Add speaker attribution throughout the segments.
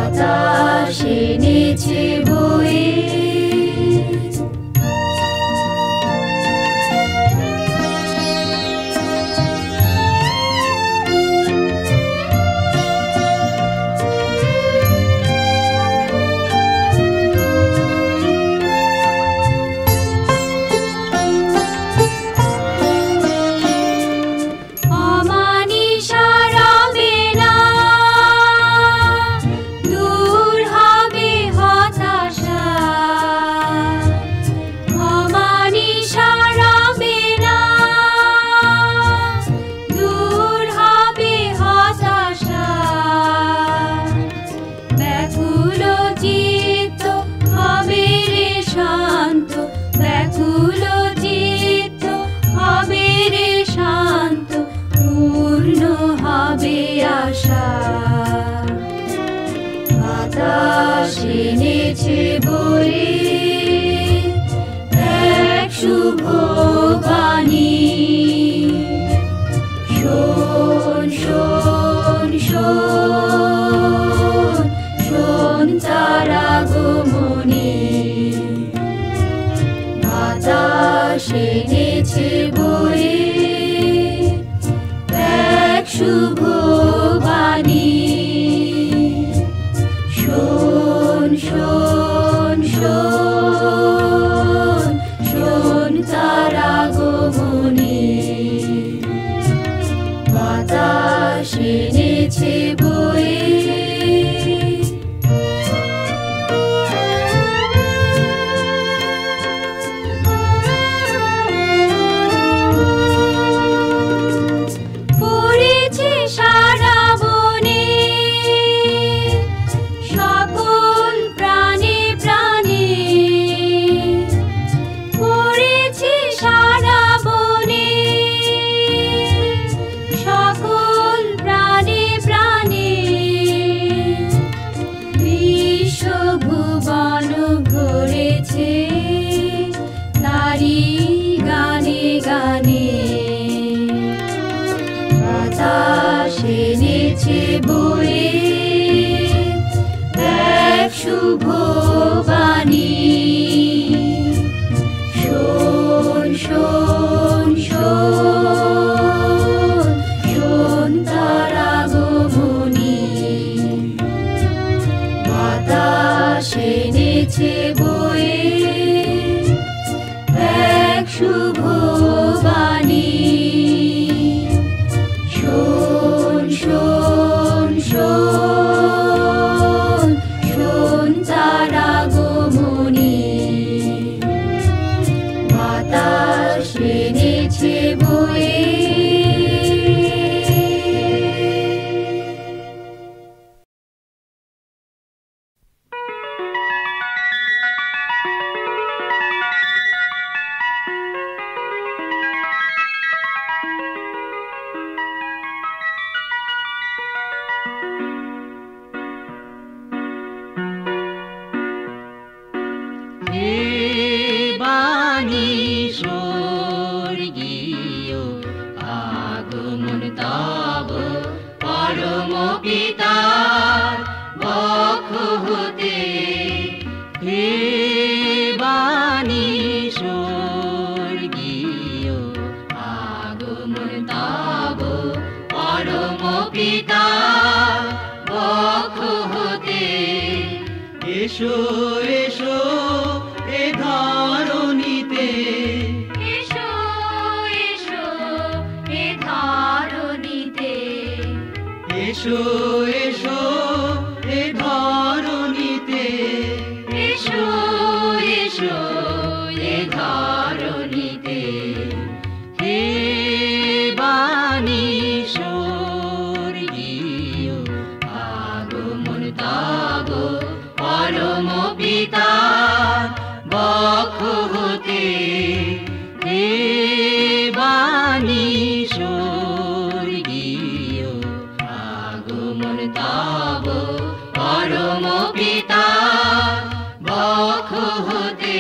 Speaker 1: বাতাস এনেছে বয়ে বাতাস এনেছে বয়ে এক শুভ বাণী শোন শোন শোন শোন তার আগমনী বাতাস এনেছে বয়ে এক শুভ বাণী শোন শোন শোন শোন তার আগমনী বাতাস এনেছে বয়ে বাতাস এনেছে বয়ে এক শুভ বাণী শোন শোন শোন শোন তার আগমনী বাতাস এনেছে বয়ে এক শুভ বাণী শোন শোন শোন শোন তার আগমনী বাতাস এনেছে বয়ে
Speaker 2: এসো এসো এ ধরণীতে
Speaker 1: এসো এসো এ ধরণীতে
Speaker 2: এসো এসো এ ধরণীতে
Speaker 1: এসো এসো এ ধরণীতে
Speaker 2: হে বাণী স্বর্গীয় আগমন তব পরম পিতা বক্ষ হতে হে বাণী স্বর্গীয় আগমন তব পরম পিতা বক্ষ হতে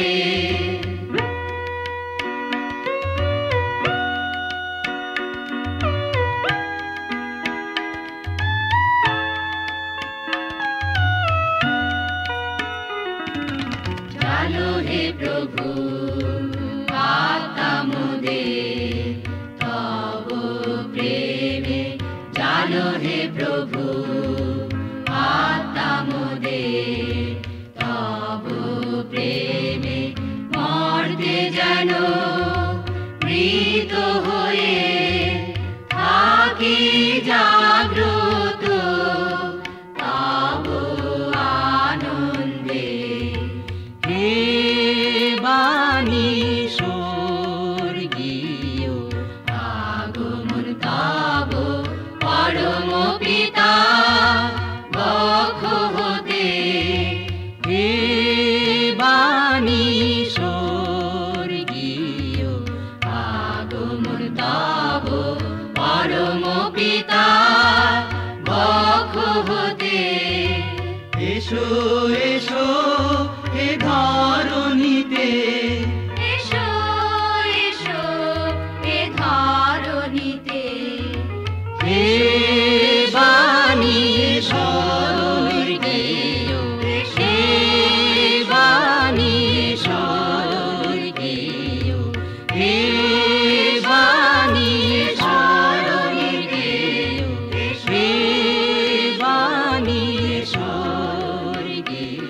Speaker 2: জালো হে প্রভু আত্মা মোদের তব প্রেমে জালো হে প্রভু আত্মা মোদের তব প্রেমে মর্তে যেন মৃত হয়ে থাকি জাগ্রত তব আনন্দে হে বাণী স্বর্গীয় আগমন তব পরম পিতা বক্ষ হতে হে বাণী স্বর্গীয় আগমন তব পরম পিতা বক্ষ হতে এসো এসো এ ধরণীতে
Speaker 1: এসো এসো এ ধরণীতে
Speaker 2: হে বাণী স্বর্গীয় হে বাণী স্বর্গীয় হে বাণী স্বর্গীয় হে বাণী স্বর্গীয়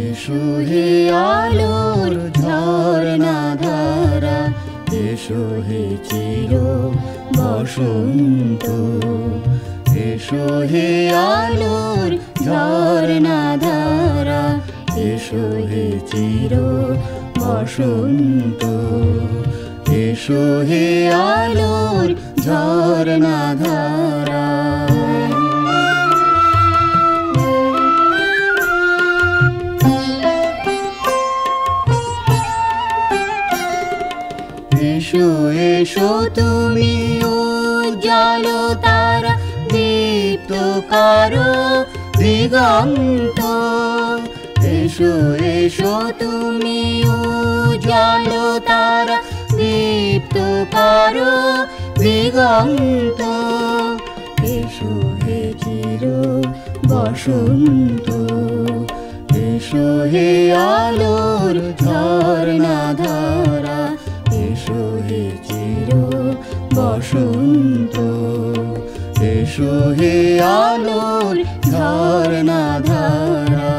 Speaker 3: এসো হে আলোর ঝরনা ধারা এসো হে চির বসন্ত এসো হে আলোর ঝরনা ধারা এসো হে চির বসন্ত এসো হে আলোর ঝরনা ধারা এসো এসো তুমি উজ্জ্বল তারা দীপ্ত কারো দিগন্ত এসো এসো তুমি উজ্জ্বল তারা দীপ্ত কারো দিগন্ত এসো হে চির বসন্ত এসো হে আলোর ঝরনা ধারা এসো হে চির বসন্ত এসো হে আলোর ঝরনা ধারা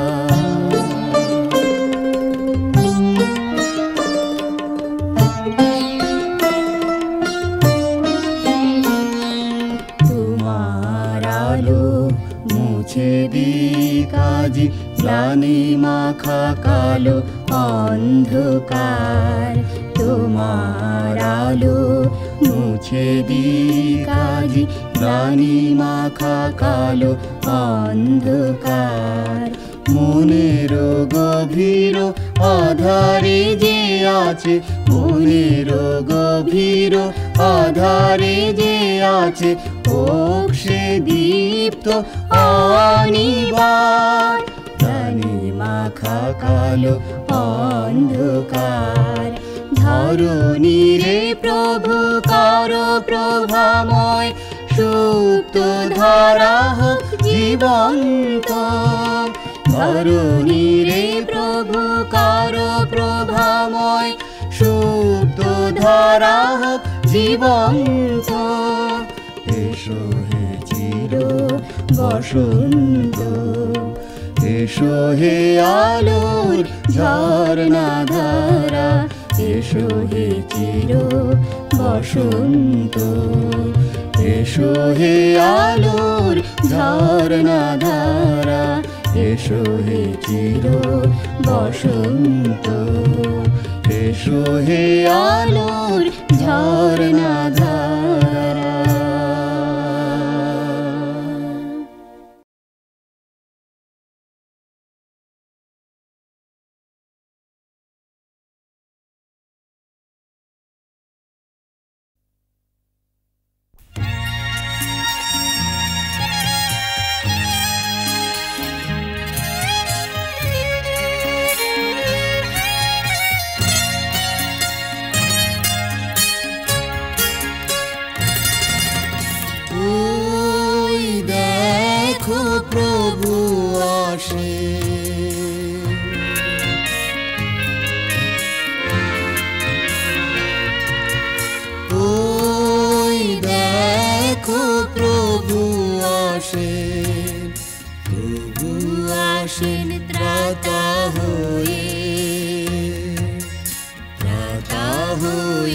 Speaker 3: তোমার আলো মুছে দি কাজি গ্লানি মাখা কালো অন্ধকার তোমার আলো মুছে দি কাজি গ্লানি মাখা কালো অন্ধকার মনের গভীর আধারে যে আছে মনের গভীর আধারে যে আছে হোক সে দীপ্ত অনিবার গ্লানি মাখা কালো অন্ধকার ধরণী রে প্রভু কর প্রভাময় সুপ্ত ধারা হোক জীবন্ত ধরণী রে প্রভু কর প্রভাময় সুপ্ত ধারা হোক জীবন্ত এসো হে চির বসন্ত এসো হে আলোর ঝরনা ধারা এসো হে চির বসন্ত এসো হে আলোর ঝরনা ধারা এসো হে চির বসন্ত এসো হে আলোর ঝরনা ধারা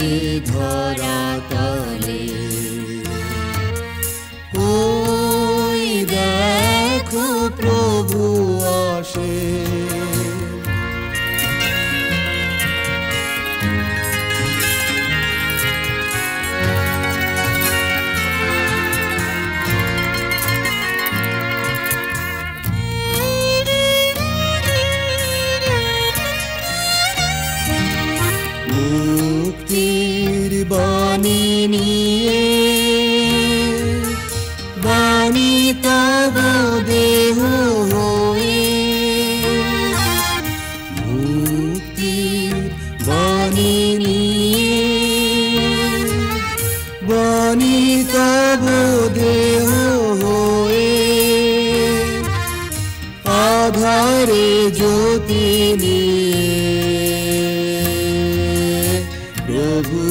Speaker 3: এ ধরাতলে। ওই দেখো প্রভু আসে, মুক্তির বাণী নিয়ে, বাণী তব দেহ হয়ে। মুক্তির বাণী নিয়ে, বাণী তব দেহ হয়ে। আধারে জ্যোতি নিয়ে প্রভু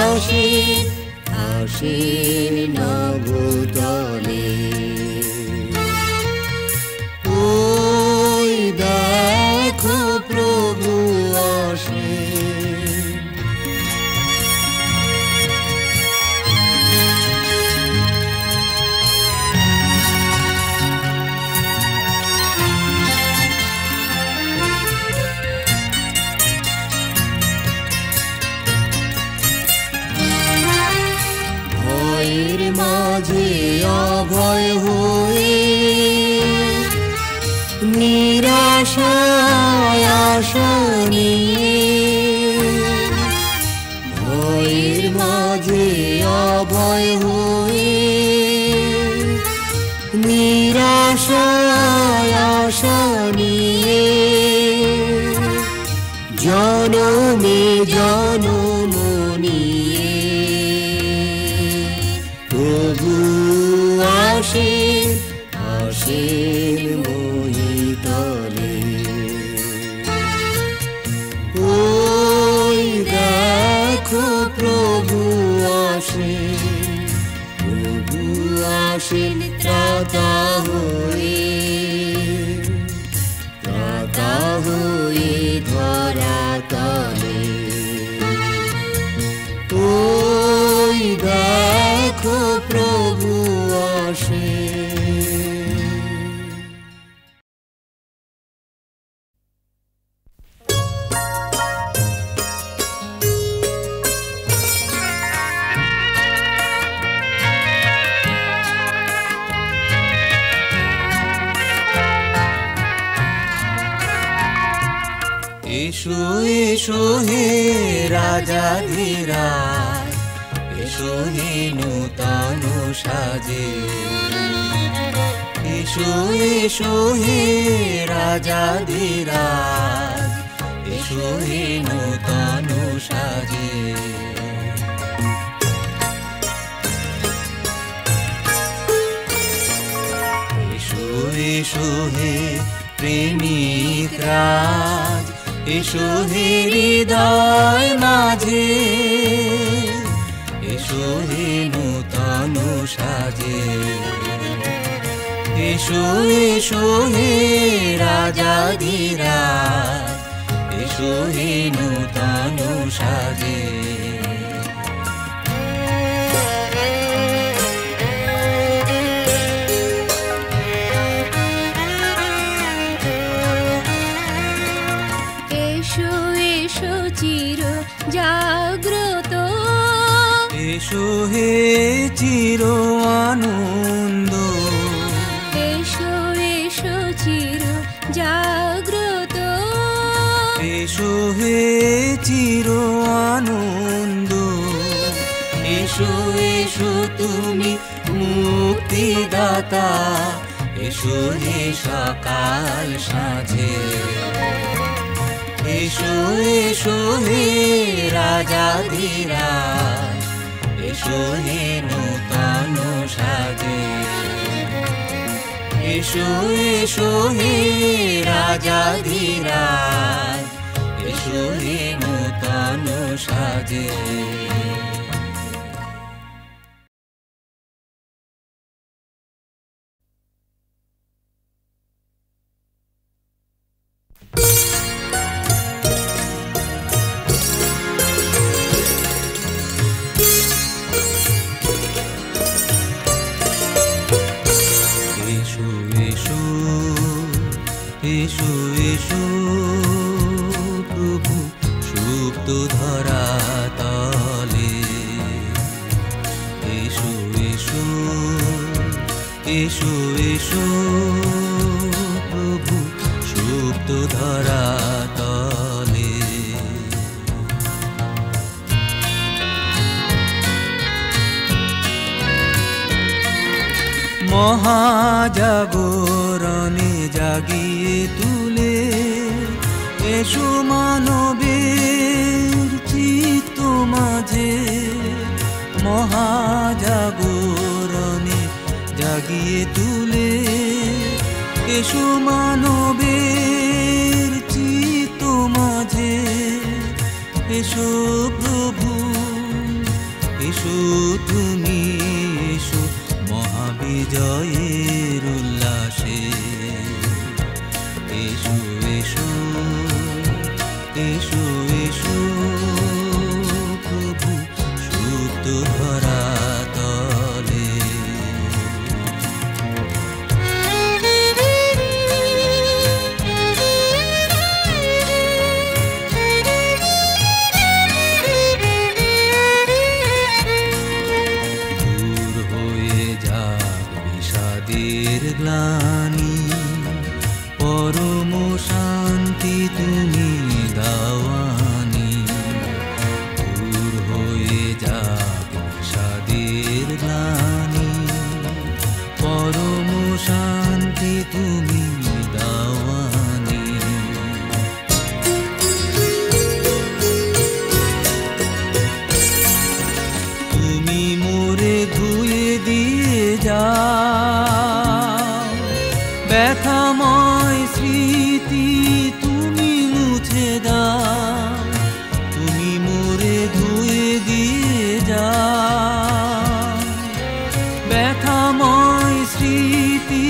Speaker 3: আসেন, আসেন নবতলে। ওই দেখো প্রভু আসেন। ভয়ের মাঝে অভয় হয়ে, নিরাশায় আশা নিয়ে। ভয়ের মাঝে অভয় হয়ে, নিরাশায় আশা নিয়ে। জনমে জনম নিয়ে প্রভু আসেন, আসেন মহিতলে। ওই দেখো প্রভু আসেন, প্রভু আসেন ত্রাতা হয়ে, ত্রাতা হয়ে ধরাতলে। ওই দেখো প্রভু আসেন।
Speaker 2: এসো এসো হে রাজাধিরাজ, এসো হে নূতন সাজে। এসো এসো হে রাজাধিরাজ, এসো হে নূতন সাজে। এসো এসো হে প্রেমিক রাজ, এসো হে হৃদয় মাঝে। এসো হে নূতন সাজে। এসো এসো হে রাজাধিরাজ, এসো হে নূতন সাজে।
Speaker 1: জাগ্রত
Speaker 2: এসো হে চির আনন্দ।
Speaker 1: এসো এসো চির জাগ্রত
Speaker 2: এসো হে চির আনন্দ। এসো এসো তুমি মুক্তিদাতা, এসো হে সকাল সাঁঝে। এসো এসো হে রাজাধিরাজ, এসো হে নূতন সাজে। এসো এসো হে রাজাধিরাজ, এসো হে নূতন সাজে। এসো এসো প্রভু সুপ্ত ধরা তলে। মহাজাগরণে জাগিয়ে তুলে এসো মানবের চিত্ত মাঝে। মহাজাগরণে জাগিয়ে তুলে এসো মানবের চিত্ত মাঝে। এসো প্রভু এসো তুমি এসো মহাবিজয়ের উল্লাসে। এসো এসো এসো এসো প্রভু সুপ্ত ধরা তলে। দূর হয়ে যাক বিষাদের গ্লানি, পরম শান্তি তুমি দাওয়ানি। দূর হয়ে যাক বিষাদের গ্লানি, পরম শান্তি তুমি দাওয়ানি। তুমি মোরে ধুয়ে দিয়ে যাও, ব্যথাময় স্মৃতি তুমি মুছে দাও। তুমি মোরে ধুয়ে দিয়ে যাও, ব্যথাময় স্মৃতি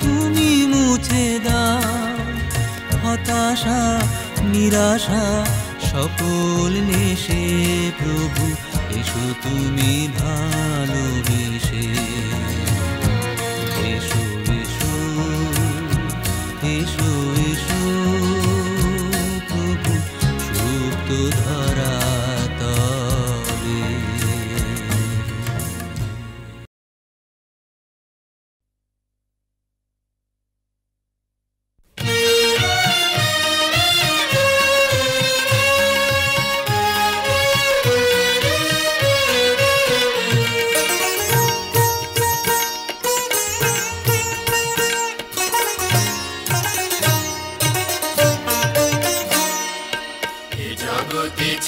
Speaker 2: তুমি মুছে দাও। হতাশা নিরাশা সকল নেশে প্রভু এসো তুমি ভালোবেসে। এসো এসো এসো এসো প্রভু সুপ্ত ধরা তলে।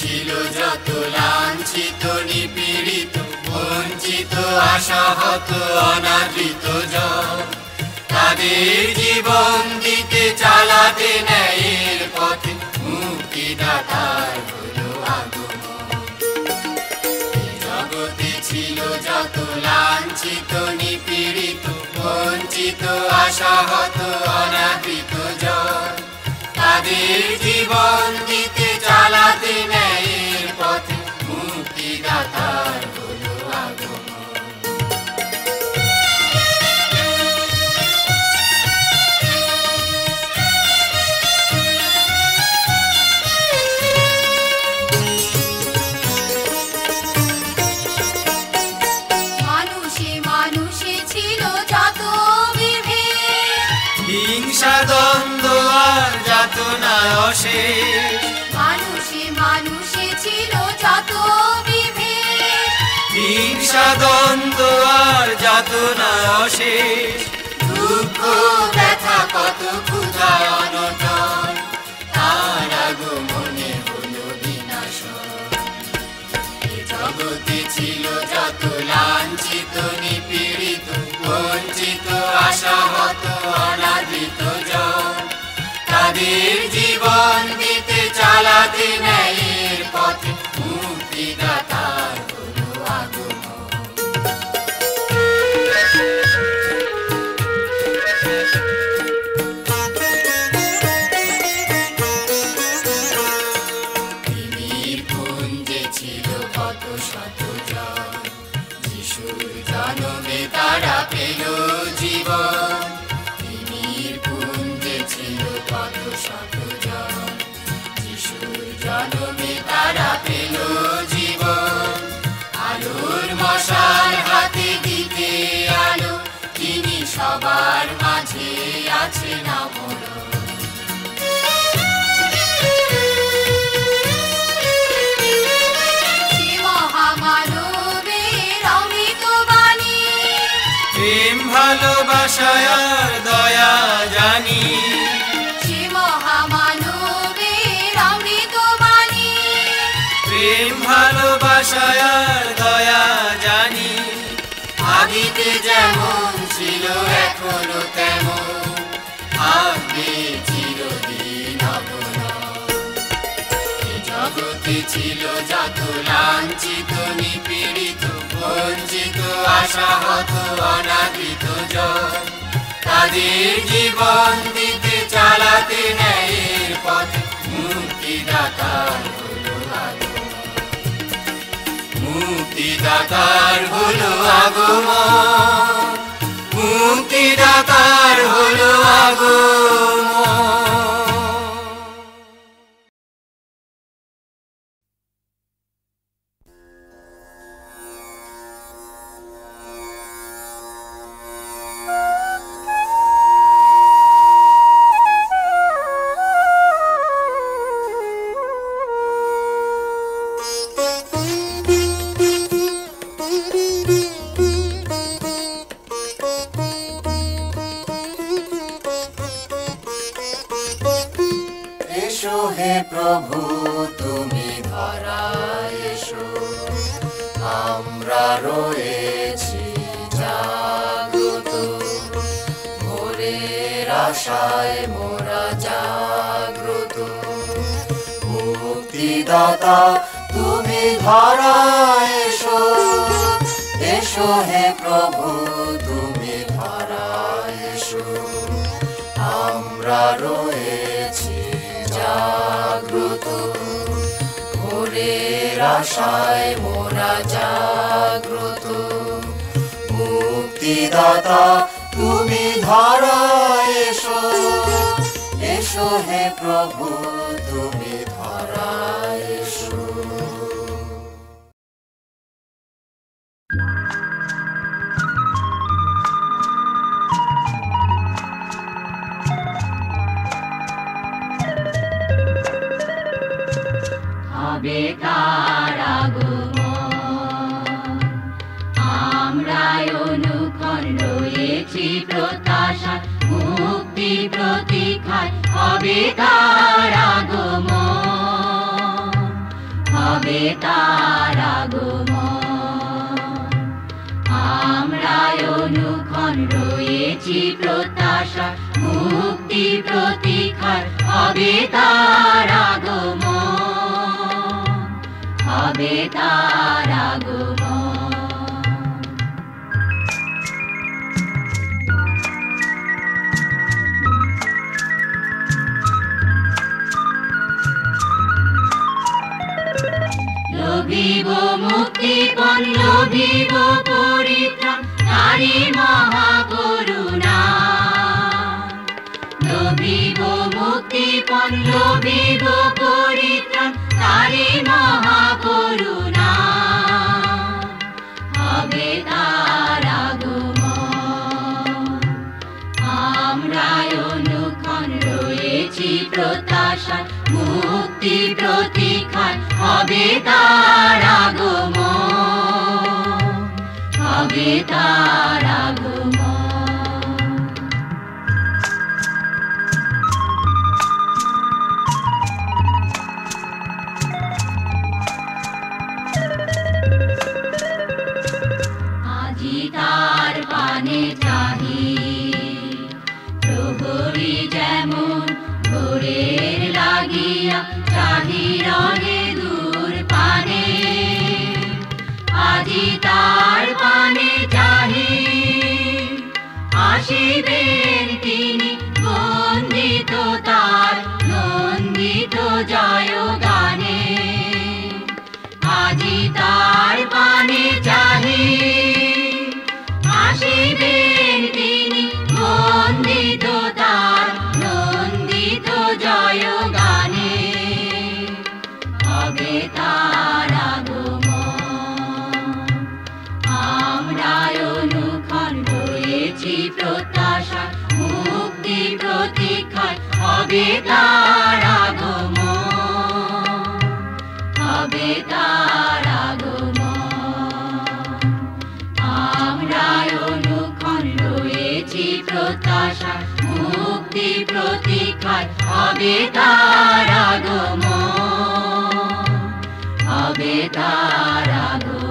Speaker 3: ছিল যত লাঞ্ছিত নিপীড়িত বঞ্চিত আশাহত অনাদৃত জন, তাদের জীবন দিতে চালাতে ন্যায়ের পথে মুক্তিদাতার হলো আগমন। জগতে ছিল যত লাঞ্ছিত নিপীড়িত বঞ্চিত আশাহত অনাদৃত জন, তাদের জীবন দিতে চালাতে ন্যায়ের পথে মুক্তিদাতার হলো আগমন।
Speaker 1: মানুষে মানুষে ছিল যত বিভেদ,
Speaker 3: হিংসা দ্বন্দ্ব আর যাতনায় অশেষ।
Speaker 1: মানুষে মানুষে ছিল যত বিভেদ,
Speaker 3: হিংসা দ্বন্দ্ব আর যাতনায় অশেষ। দুঃখ ব্যথা কত ক্ষুধা অনটন, তার আগমনে হলো বিনাশন। এ জগতে ছিল যত লাঞ্ছিত নিপীড়িত বঞ্চিত আশাহত অনাদৃত জন, তাদের জীবন দিতে চালাতে ন্যায়ের পথে মুক্তিদাতার হলো আগমন। তিমির পুঞ্জে ছিল কত শত জন, যিশুর জন্মে তারা পেল জীবন। তিমির পুঞ্জে ছিল কত শত জন, যিশুর জন্মে তারা পেল জীবন। আলোর মশাল হাতে দিতে আলো তিনি না মরণ।
Speaker 1: সে মহামানবের অমৃত বাণী,
Speaker 2: প্রেম ভালোবাসায় আর দয়া জানি,
Speaker 1: সে মহামানবের অমৃত বাণী,
Speaker 2: প্রেম ভালোবাসায় আর দয়া জানি।
Speaker 3: আদিতে যেমন ছিল এখনো তেমন, থাকবে চিরদিন অবনত। এ জগতে ছিল যত লাঞ্ছিত নিপীড়িত বঞ্চিত আশাহত অনাদৃত জন, তাদের জীবন দিতে চালাতে ন্যায়ের পথে মুক্তিদাতার হলো আগমন, মুক্তিদাতার হলো আগমন, মুক্তিদাতার হলো আগমন। এসো হে প্রভু তুমি ধরায় এসো, আমরা রয়েছি জাগ্রত, ভোরের আশায় মোরা জাগ্রত। মুক্তিদাতা তুমি ধরায় এসো, এসো হে প্রভু তুমি ধরায় এসো, আমরা রয়েছি জাগ্রত, ভোরের আশায় মোরা জাগ্রত। মুক্তিদাতা তুমি ধরায় এসো, এসো হে প্রভু তুমি ধরায় এসো।
Speaker 1: হবে তার আগমন, আমরা অনুক্ষণ রয়েছি প্রত্যাশা, মুক্তি প্রতীক্ষায় হবে তার আগমন, হবে তার আগমন, আমরা অনুক্ষণ রয়েছি প্রত্যাশা, মুক্তি প্রতীক্ষায় হবে তার আগমন, হবে তার আগমন। লোভিব মুক্তিপণ, লোভিব পরিত্রাণ, তারি মহাকরুণা। লোভিব মুক্তিপণ, লোভিব পরিত্রাণ, তারি মহাকরুণা। হবে তার আগমন, আমরা অনুক্ষণ রয়েছি প্রত্যাশা, মুক্তি প্রতীক্ষায় হবে তার আগমন, হবে তার আগমন। আজি তার পানে চাহি, প্রহরী যেমন ভোরের লাগিয়া চাহি রহে দূর পানে। আজি তার পানে চাহি, আসিবেন তিনি বন্দিত তার নন্দিত জয় গানে। আজি তার পানে চাহি, আসিবেন তিনি বন্দিত তার নন্দিত জয় গানে। হবে তার আগমন, আমরা অনুক্ষণ রয়েছি প্রত্যাশা, হবে তার আগমন, হবে তার আগমন। আমরা অনুক্ষণ রয়েছি প্রত্যাশা, মুক্তি প্রতীক্ষায় হবে তার আগমন, হবে তার আগমন।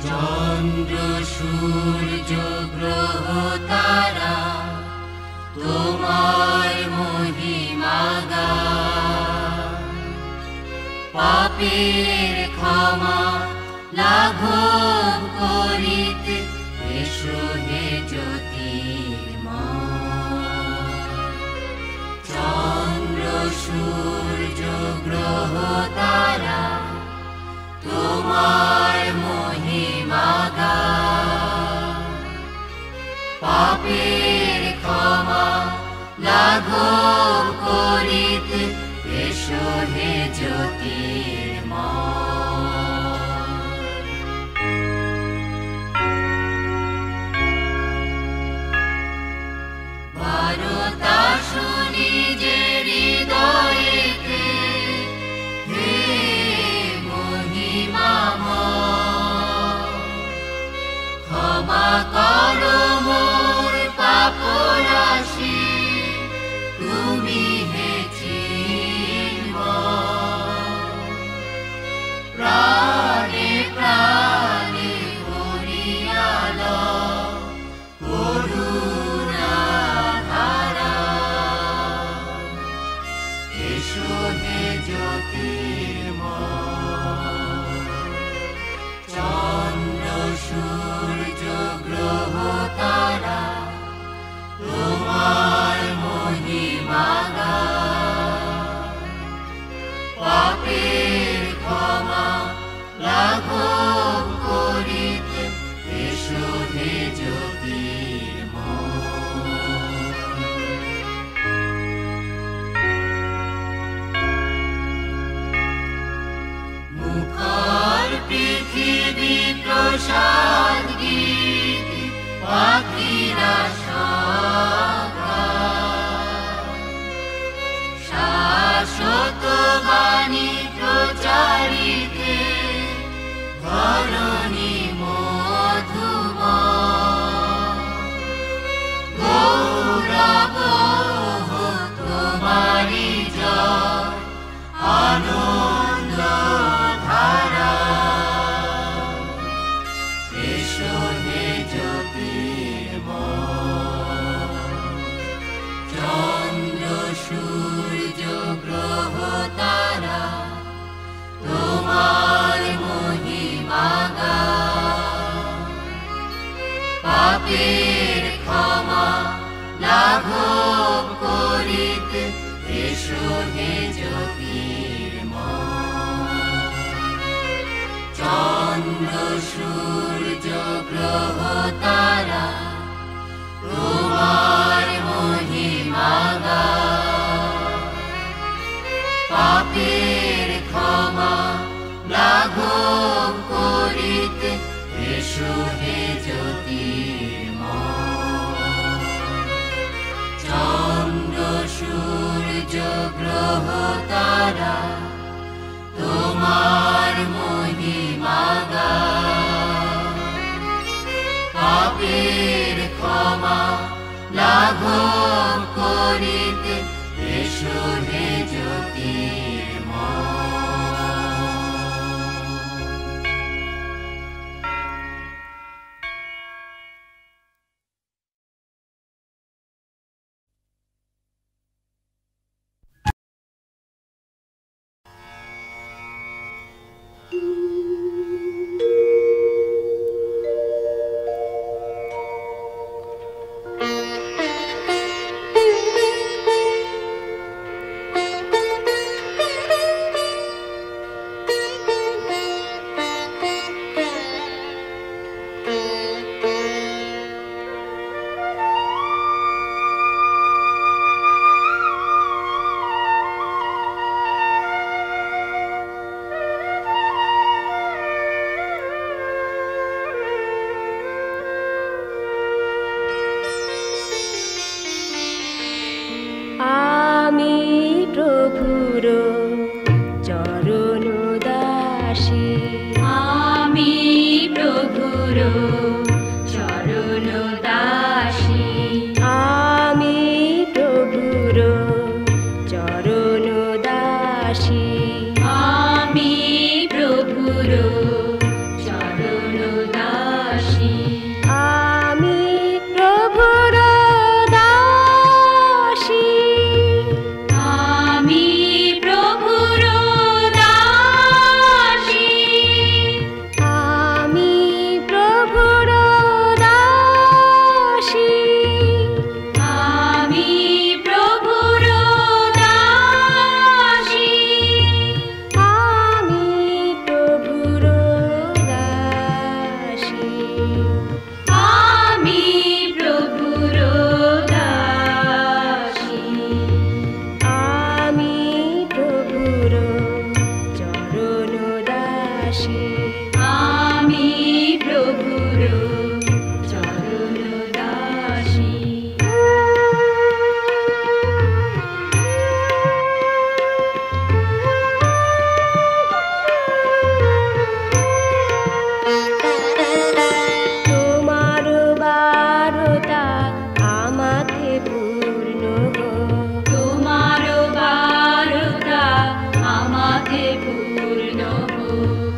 Speaker 3: চন্দ্র সূর্য গ্রহ তারা তোমার মহিমা গায়, পাপের ক্ষমা লাঘব করিতে এসো হে জ্যোতির্ময়। চন্দ্র সূর্য গ্রহ তারা তোমার মহিমা গায়, পাপের ক্ষমা লাঘব করিতে এসো হে জ্যোতির্ময়। বারতা শুনি যে হৃদয়েতে, হে প্রসাদ গীত পাখিরা শাশ্বত বাণী প্রচারিতে ধরণী মধুময় গৌরব তোমারি জয় আনন্দ ধারা এসো হে জ্যোতির্ময় চন্দ্র সূর্য গ্রহ তারা তোমার মহিমা গায় পাপের ক্ষমা লাঘব করিতে এসো হে জ্যোতির্ময় চন্দ্র সূর্য গ্রহ তারা তোমার মহিমা গায় পাপের ক্ষমা লাঘব করিতে এসো হে জ্যোতির্ময় চন্দ্র সূর্য গ্রহ তারা তোমার মহিমা গায় পাপের ক্ষমা লাঘব করিতে এসো হে জ্যোতির্ময়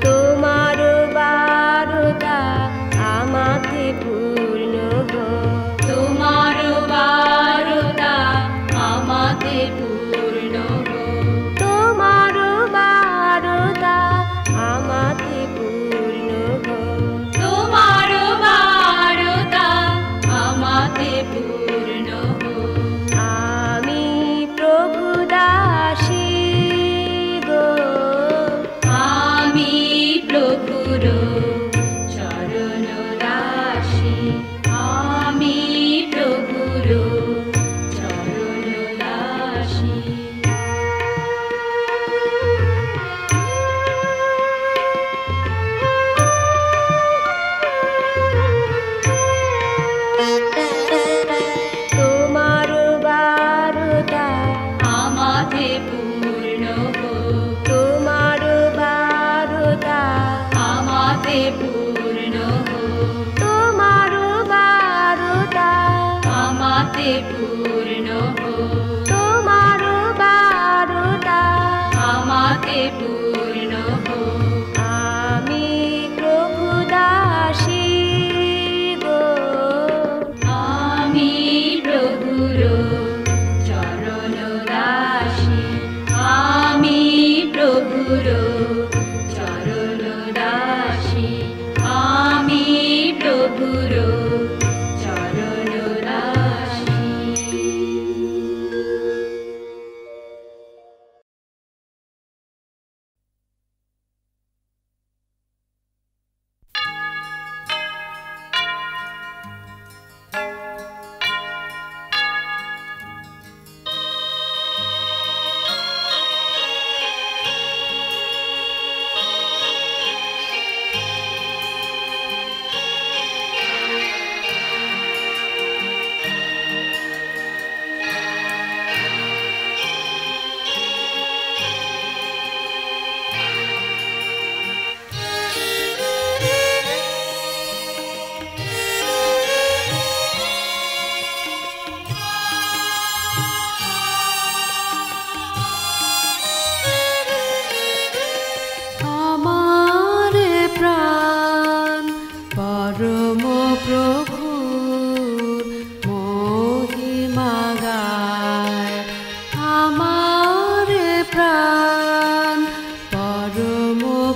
Speaker 1: তোমার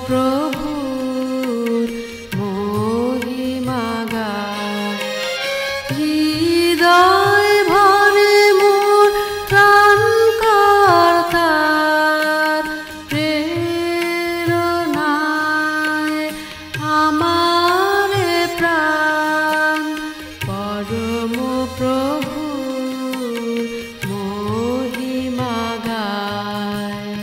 Speaker 4: প্রভুর মহিমা গায়। হৃদয় ভরে মোর ত্রাণকর্তার প্রেরণায় আমার প্রাণ পরম প্রভুর মহিমা গায়।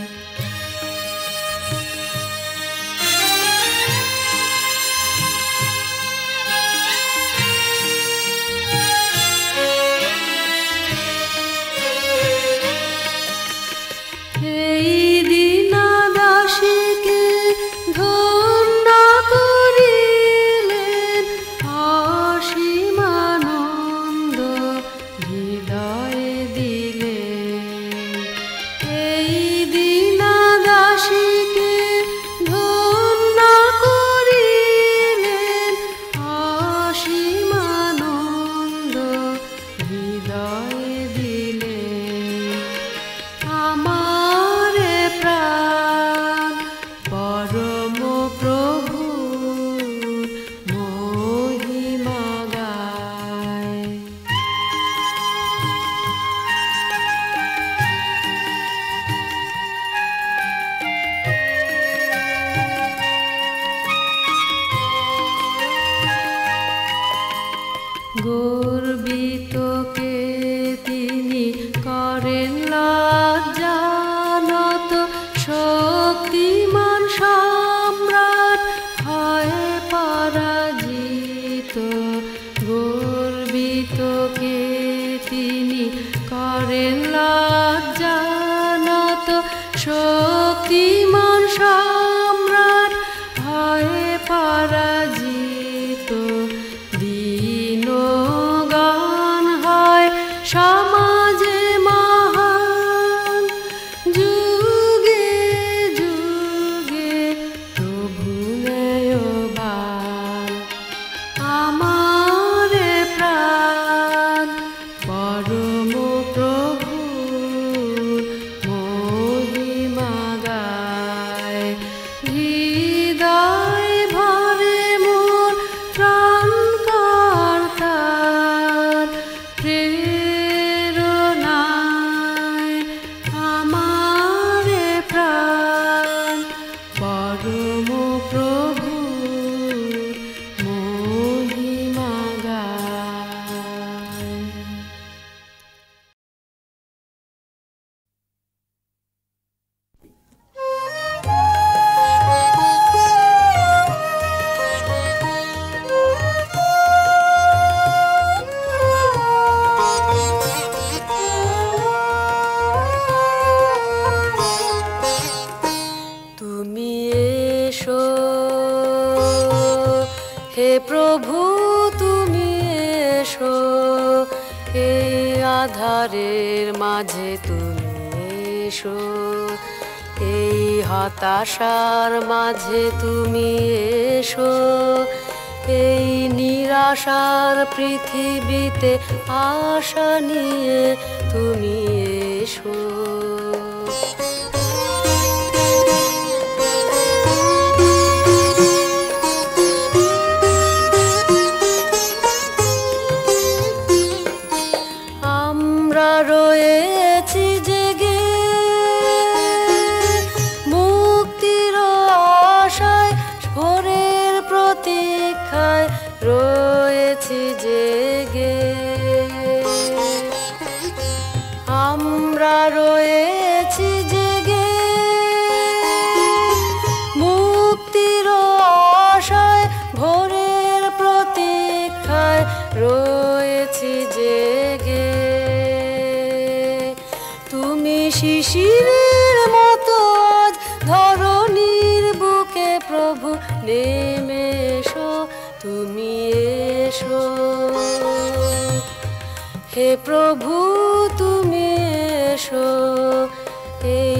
Speaker 4: এই দীনদাসীকে ধন্য করিলেন, অসীম আনন্দ হৃদয়ে দিলেন। এই দীনদাসীকে ধন্য করিলেন, অসীম আনন্দ হৃদয়ে দিলেন। আমার প্রাণ পরম প্রভুর মহিমা গায়। গর্বিতকে তিনি করেন লজ্জানত, শক্তিমান সম্রাট হয় পরাজিত। গর্বিতকে তিনি করেন লজ্জানত, শক্তিমান সম্রাট হয় পরাজিত। দীনগণ হয় সমাজে মহান, যুগে যুগে প্রভু ন্যায়বান। আমার প্রাণ পরম প্রভুর মহিমা গায়। হৃদয় ভরে মোর ত্রাণকর্তার প্রেরণায় আমার প্রাণ পরম প্রভুর মহিমা গায়। তুমি এসো হে প্রভু, তুমি এসো এই আধারের মাঝে, তুমি এসো এই হতাশার মাঝে, তুমি এসো এই নিরাশার পৃথিবীতে আশা নিয়ে, তুমি এসো। আমরা রয়েছি জেগে মুক্তির আশায়, ভোরের প্রতীক্ষায় রয়েছি জেগে। আমরা রয়েছি জেগে মুক্তির আশায়, ভোরের প্রতীক্ষায় রয়েছি জেগে। তুমি শিশিরের মতো আজ ধরণীর বুকে প্রভু নেমে এসো, তুমি এসো হে প্রভু, তুমি এসো এই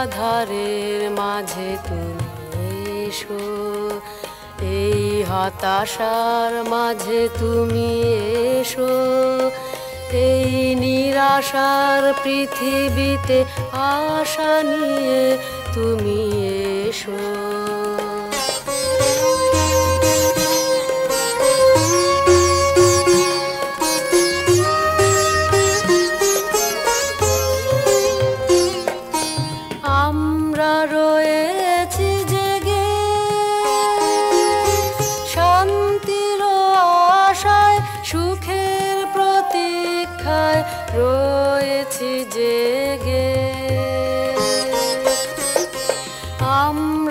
Speaker 4: আধারের মাঝে, তুমি এসো এই হতাশার মাঝে, তুমি এসো এই নিরাশার পৃথিবীতে আশা নিয়ে, তুমি এসো।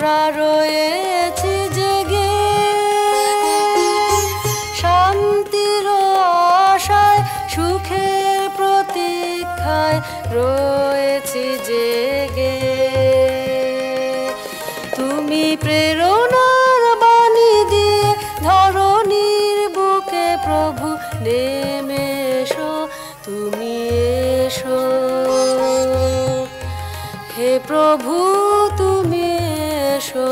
Speaker 4: আমরা রয়েছি জেগে শান্তির আশায়, সুখের প্রতীক্ষায় রয়েছি জেগে। তুমি প্রেরণার বাণী দিয়ে ধরণীর বুকে প্রভু নেমে এসো, তুমি এসো। হে প্রভু তুমি এসো,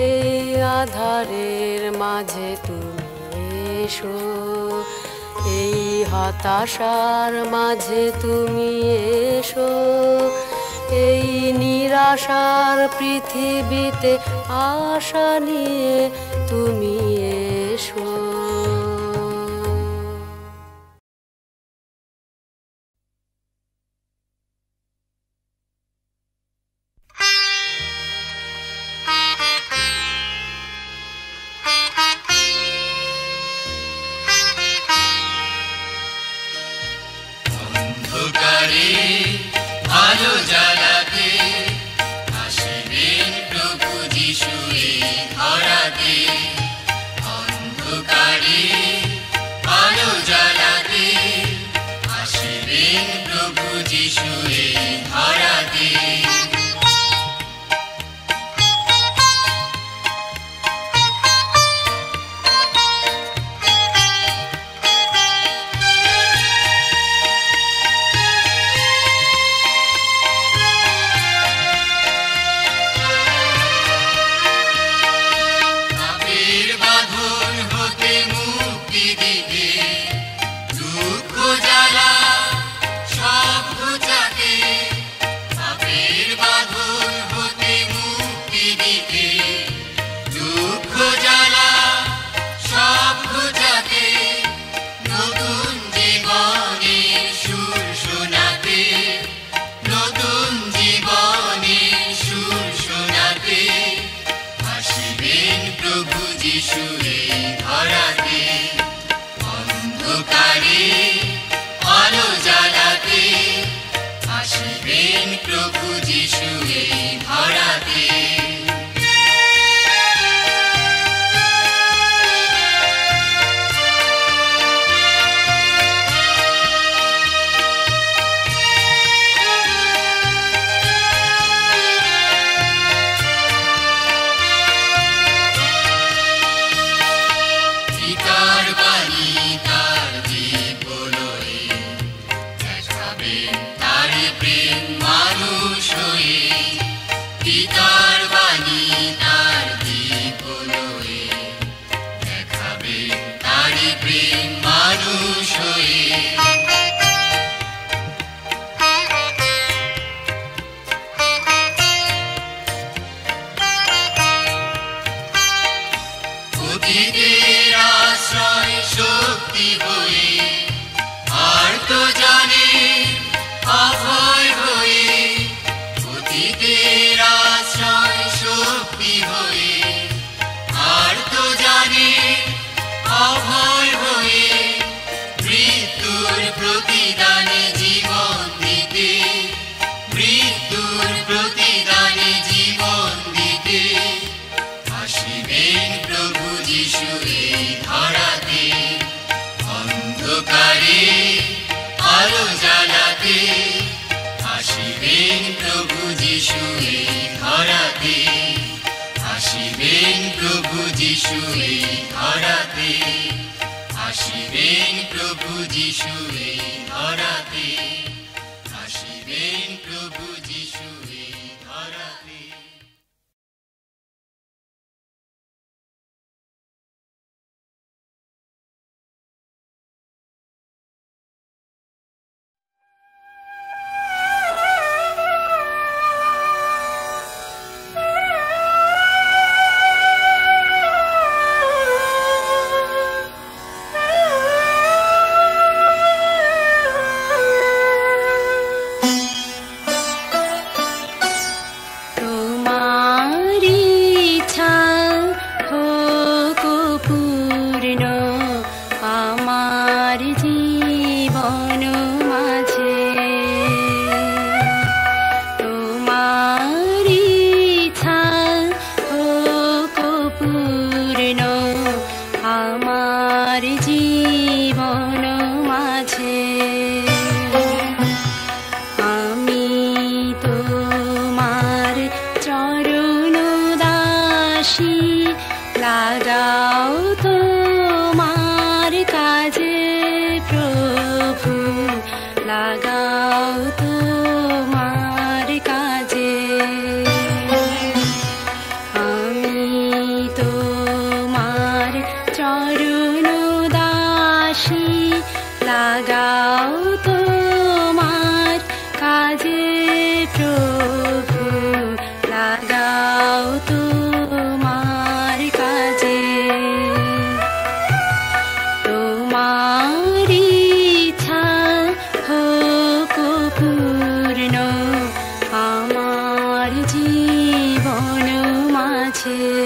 Speaker 4: এই আধারের মাঝে তুমি এসো, এই হতাশার মাঝে তুমি এসো, এই নিরাশার পৃথিবীতে আশা নিয়ে তুমি এসো।
Speaker 3: আলো জ্বালাতে আসবেন প্রভু যিশু এই ধরাতে। অন্ধকারে আলো জ্বালাতে আসবেন প্রভু যিশু এই ধরাতে।
Speaker 4: দাসী লাগাও তোমার কাজে প্রভু লাগাও তোমার কাজে আমি তোমার চরণ দাসী লাগাও তোমার কাজে প্রভু লাগাও তোমার কাজে তোমার ইচ্ছা হোক পূর্ণ আমার জীবন মাঝে